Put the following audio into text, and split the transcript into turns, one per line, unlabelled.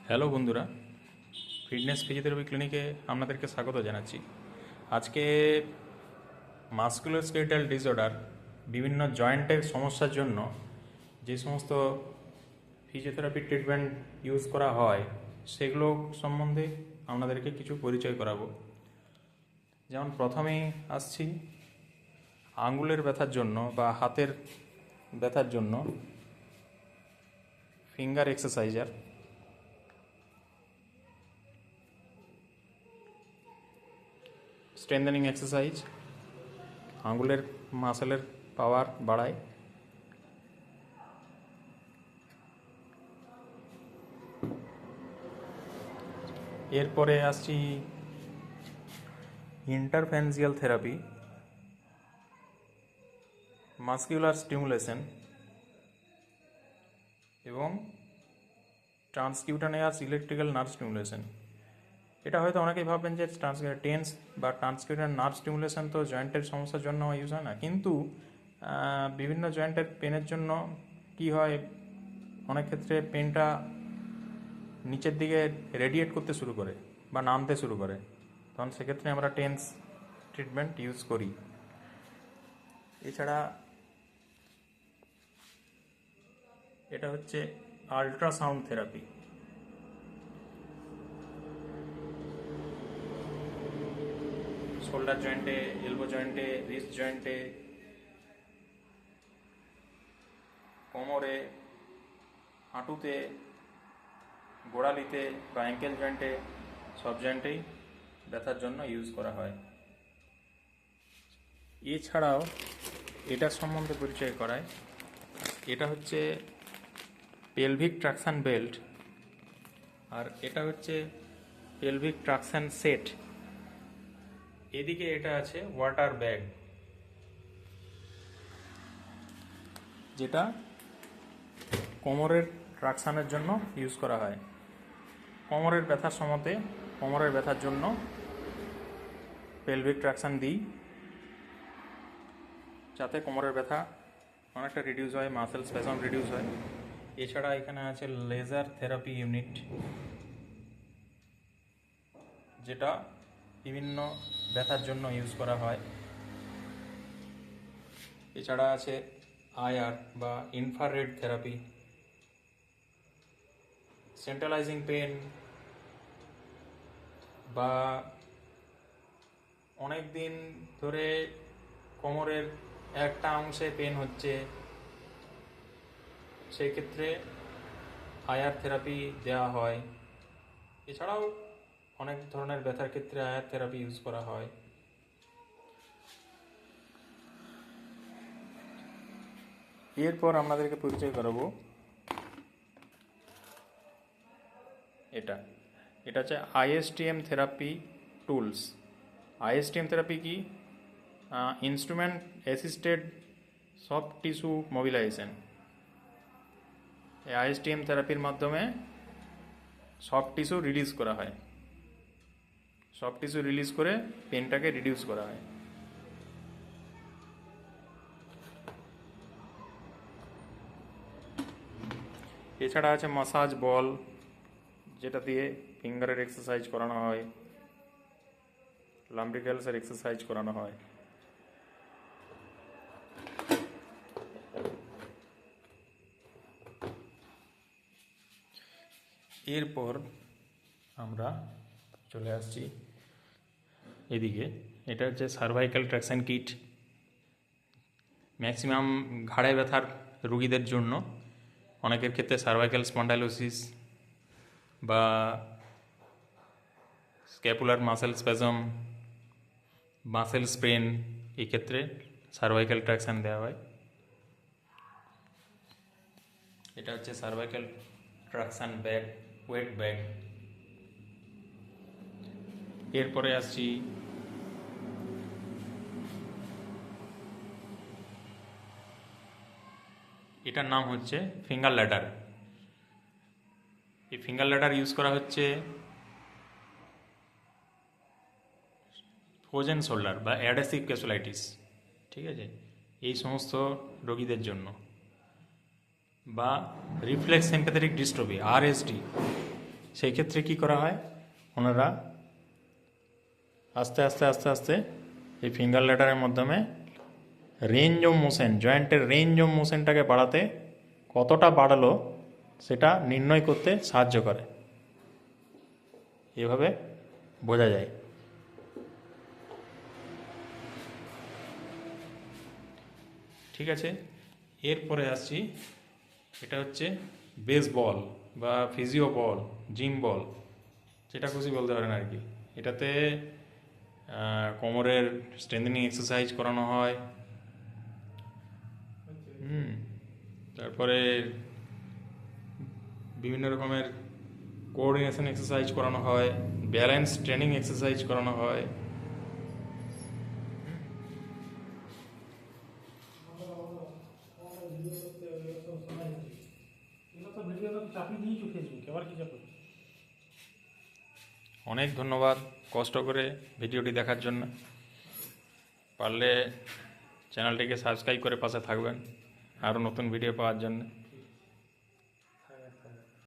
Hello বন্ধুরা, fitness physiotherapy ক্লিনিকে আপনাদেরকে স্বাগত জানাচ্ছি। আজকে মাসকুলোস্কেলেটাল ডিসঅর্ডার, বিভিন্ন জয়েন্টের সমস্যার জন্য যে সমস্ত ফিজিওথেরাপি ট্রিটমেন্ট ইউজ করা হয় সেগুলো সম্বন্ধে আপনাদেরকে কিছু পরিচয় করাবো। যেমন প্রথমেই আসছি আঙ্গুলের ব্যথার জন্য বা হাতের ব্যথার জন্য ফিঙ্গার এক্সারসাইজার, স্ট্রেংথেনিং এক্সারসাইজ আঙ্গুলের মাসেলের পাওয়ার বাড়ায়। এরপরে আসছি ইন্টারফেন্সিয়াল থেরাপি, মাস্কুলার স্টিমুলেশন এবং ট্রান্সকিউটানিয়াস ইলেকট্রিক্যাল নার্ভ স্টিমুলেশন। এটা হয়তো অনেকেই ভাববেন যে টেন্স বা ট্রান্সকিউটার নার্ভ স্টিমুলেশন তো জয়েন্টের সমস্যার জন্য ইউজ হয় না, কিন্তু বিভিন্ন জয়েন্টের পেনের জন্য কি হয়, অনেক ক্ষেত্রে পেনটা নিচের দিকে রেডিয়েট করতে শুরু করে বা নামতে শুরু করে, তখন সেক্ষেত্রে আমরা টেন্স ট্রিটমেন্ট ইউজ করি। এছাড়া এটা হচ্ছে আল্ট্রাসাউন্ড থেরাপি। শোল্ডার জয়েন্টে, এলবো জয়েন্টে, রিস্ট জয়েন্টে, কোমরে, হাঁটুতে, গোড়ালিতে বা অ্যাঙ্কেল জয়েন্টে, সব জয়েন্টেই ব্যথার জন্য ইউজ করা হয়। এছাড়াও এটার সম্বন্ধে পরিচয় করায়, এটা হচ্ছে পেলভিক ট্রাকশন বেল্ট, আর এটা হচ্ছে পেলভিক ট্রাকশন সেট। এদিকে এটা আছে ওয়াটার ব্যাগ, যেটা কোমরের ট্রাকশানের জন্য ইউজ করা হয়। কোমরের ব্যথার সময়তে কোমরের ব্যথার জন্য পেলভিক ট্রাকশন দিই, যাতে কোমরের ব্যথা অনেকটা রিডিউস হয়, মাসেল স্প্যাজম রিডিউস হয়। এছাড়া এখানে আছে লেজার থেরাপি ইউনিট, যেটা বিভিন্ন ব্যথার জন্য ইউজ করা হয়। এছাড়া আছে আইআর বা ইনফ্রারেড থেরাপি, সেন্ট্রালাইজিং পেন বা অনেক দিন ধরে কোমরের একটা অংশে পেন হচ্ছে, সেই ক্ষেত্রে আইআর থেরাপি দেওয়া হয়। এছাড়াও অনেক ধরনের ব্যথার ক্ষেত্রে আইআর থেরাপি ইউজ করা হয়। এরপর আপনাদেরকে পরিচয় করাবো এটা এটা হচ্ছে ISTM therapy tools. ISTM therapy কি? Instrument assisted soft tissue mobilisation. এই আইএসটিএম থেরাপির মাধ্যমে সফট টিস্যু রিলিজ করা হয়, সফট টিস্যু রিলিজ করে পেনটাকে রিডিউস করা হয়। এছাড়া আছে মাসাজ বল, যেটা দিয়ে ফিঙ্গারের এক্সারসাইজ করানো হয়, লাম্ব্রিক্যালসের এক্সারসাইজ করানো হয়। এরপর আমরা চলে আসছি এদিকে, এটা হচ্ছে সার্ভাইকাল ট্র্যাকশন কিট। ম্যাক্সিমাম ঘাড়ে ব্যথার রুগীদের জন্য, অনেকের ক্ষেত্রে সার্ভাইকাল স্পন্ডাইলোসিস বা scapular muscle spasm, muscle sprain, এই ক্ষেত্রে সার্ভাইকাল ট্র্যাকশন দেওয়া হয়। এটা হচ্ছে cervical traction bag, weight bag. এরপরে আসছি এটার নাম হচ্ছে ফিঙ্গার ল্যাডার। এই ফিঙ্গার ল্যাডার ইউজ করা হচ্ছে ফ্রোজেন শোল্ডার বা অ্যাডহেসিভ ক্যাসুলাইটিস, ঠিক আছে, এই সমস্ত রোগীদের জন্য, বা রিফ্লেক্স সিম্প্যাথেটিক ডিস্ট্রফি, আরএসডি, সেই ক্ষেত্রে কি করা হয়, ওনারা আস্তে আস্তে আস্তে আস্তে এই ফিঙ্গার লেটারের মাধ্যমে রেঞ্জ অফ মোশন, জয়েন্টের রেঞ্জ অফ মোশনটাকে বাড়াতে কতটা বাড়ালো সেটা নির্ণয় করতে সাহায্য করে। এভাবে বোঝা যায়। ঠিক আছে, এরপরে আসছি, এটা হচ্ছে বেস বল বা ফিজিও বল, জিম বল, যেটা খুশি বলতে পারেন আর কি। এটাতে কোমরের স্ট্রেন্থেনিং এক্সারসাইজ করানো হয়, তারপরে বিভিন্ন রকমের কোঅর্ডিনেশন এক্সারসাইজ করানো হয়, ব্যালেন্স ট্রেনিং এক্সারসাইজ করানো হয়। অনেক ধন্যবাদ কষ্ট করে ভিডিওটি দেখার জন্য। পারলে চ্যানেলটিকে সাবস্ক্রাইব করে পাশে থাকবেন আরও নতুন ভিডিও পাওয়ার জন্য।